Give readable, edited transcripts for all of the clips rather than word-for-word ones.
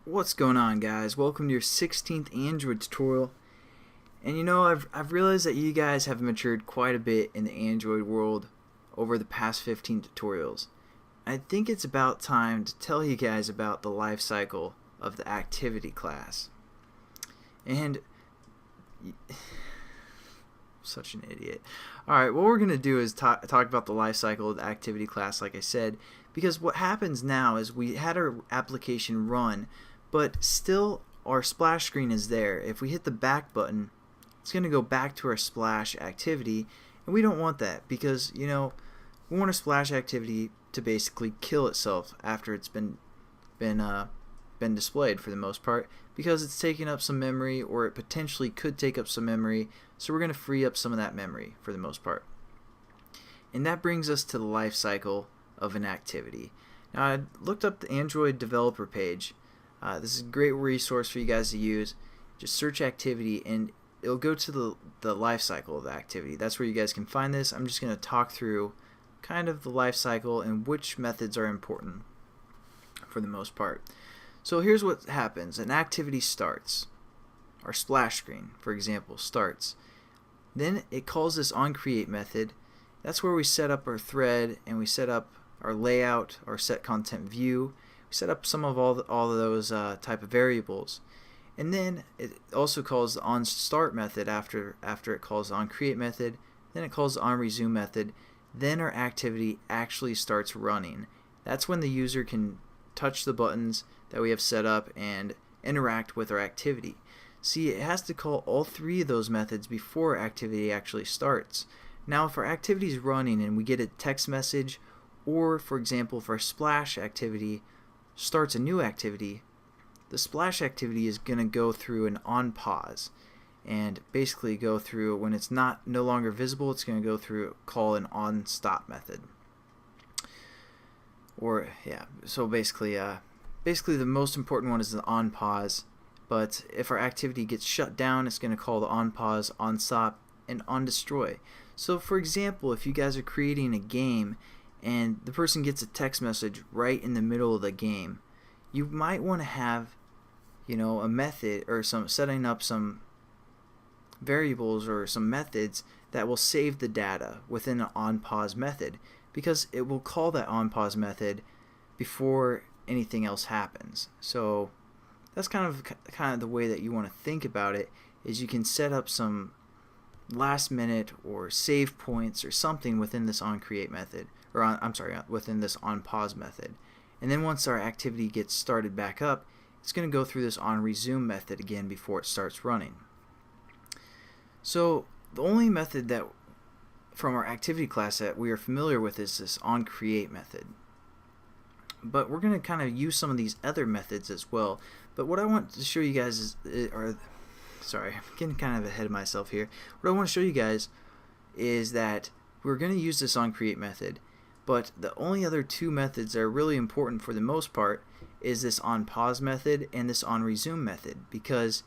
What's going on, guys? Welcome to your 16th Android tutorial. And you know, I've realized that you guys have matured quite a bit in the Android world over the past 15 tutorials. I think it's about time to tell you guys about the life cycle of the activity class. And such an idiot. Alright, what we're going to do is talk about the life cycle of the activity class, like I said, because what happens now is we had our application run, but still our splash screen is there. If we hit the back button, it's going to go back to our splash activity, and we don't want that because, you know, we want our splash activity to basically kill itself after it's been displayed for the most part, because it's taking up some memory, or it potentially could take up some memory, so we're going to free up some of that memory for the most part. And that brings us to the life cycle of an activity. Now, I looked up the Android developer page. This is a great resource for you guys to use. Just search activity and it'll go to the life cycle of the activity. That's where you guys can find this. I'm just going to talk through kind of the life cycle and which methods are important for the most part. So here's what happens. An activity starts. Our splash screen, for example, starts. Then it calls this onCreate method. That's where we set up our thread and we set up our layout, our set content view. We set up some of all of those type of variables. And then it also calls the onStart method after it calls the onCreate method. Then it calls the onResume method. Then our activity actually starts running. That's when the user can touch the buttons that we have set up and interact with our activity. See, it has to call all three of those methods before activity actually starts. Now, if our activity is running and we get a text message, or for example, if our splash activity starts a new activity, the splash activity is going to go through an onPause and basically go through, when it's no longer visible, it's going to go through call an onStop method. Or yeah, so basically the most important one is the onPause, but if our activity gets shut down, it's going to call the onPause, onStop, and onDestroy. So for example, if you guys are creating a game and the person gets a text message right in the middle of the game, you might want to have, you know, a method or setting up some variables or some methods that will save the data within an onPause method, because it will call that onPause method before anything else happens. So that's kind of the way that you want to think about it, is you can set up some last minute or save points or something within this onCreate method, or within this onPause method. And then once our activity gets started back up, it's going to go through this onResume method again before it starts running. So the only method that from our activity class that we are familiar with is this onCreate method. But we're going to kind of use some of these other methods as well. But what I want to show you guys sorry, I'm getting kind of ahead of myself here. What I want to show you guys is that we're going to use this onCreate method, but the only other two methods that are really important for the most part is this onPause method and this onResume method, because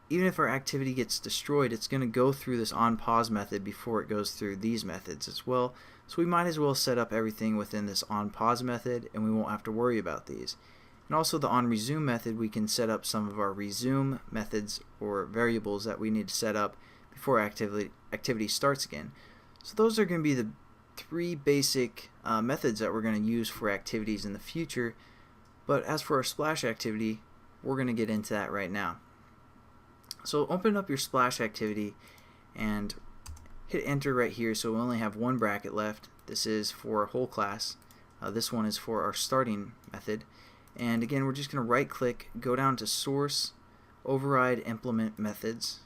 even if our activity gets destroyed, it's going to go through this onPause method before it goes through these methods as well. So we might as well set up everything within this onPause method and we won't have to worry about these. And also the onResume method, we can set up some of our resume methods or variables that we need to set up before activity starts again. So those are going to be the three basic methods that we're going to use for activities in the future. But as for our splash activity, we're going to get into that right now. So open up your splash activity and hit enter right here, so we only have one bracket left. This is for our whole class. This one is for our starting method. And again, we're just going to right click, go down to source, override implement methods,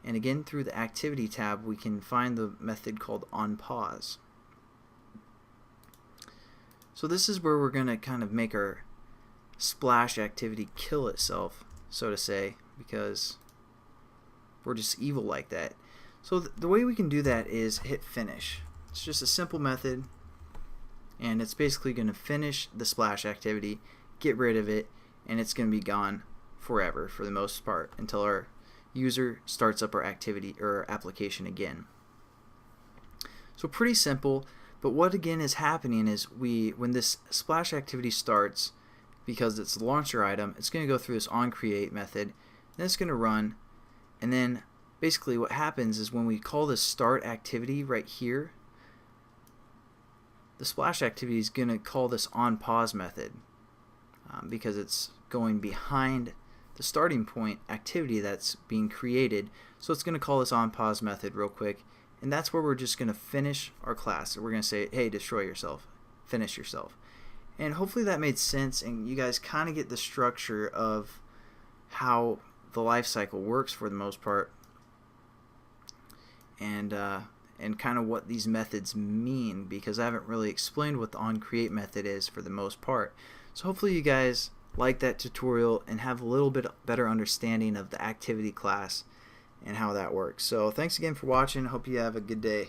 and again through the activity tab we can find the method called onPause. So this is where we're going to kind of make our splash activity kill itself, so to say, because we're just evil like that. So the way we can do that is hit finish. It's just a simple method, and it's basically going to finish the splash activity, get rid of it, and it's going to be gone forever for the most part until our user starts up our activity or our application again. So pretty simple, but what again is happening is when this splash activity starts, because it's the launcher item, it's going to go through this onCreate method, then it's going to run, and then basically what happens is when we call this start activity right here, the splash activity is going to call this onPause method because it's going behind the starting point activity that's being created. So it's going to call this onPause method real quick, and that's where we're just going to finish our class. So we're going to say, hey, destroy yourself, finish yourself. And hopefully that made sense and you guys kind of get the structure of how the life cycle works for the most part, and kind of what these methods mean, because I haven't really explained what the onCreate method is for the most part. So hopefully you guys like that tutorial and have a little bit better understanding of the activity class and how that works. So thanks again for watching. Hope you have a good day.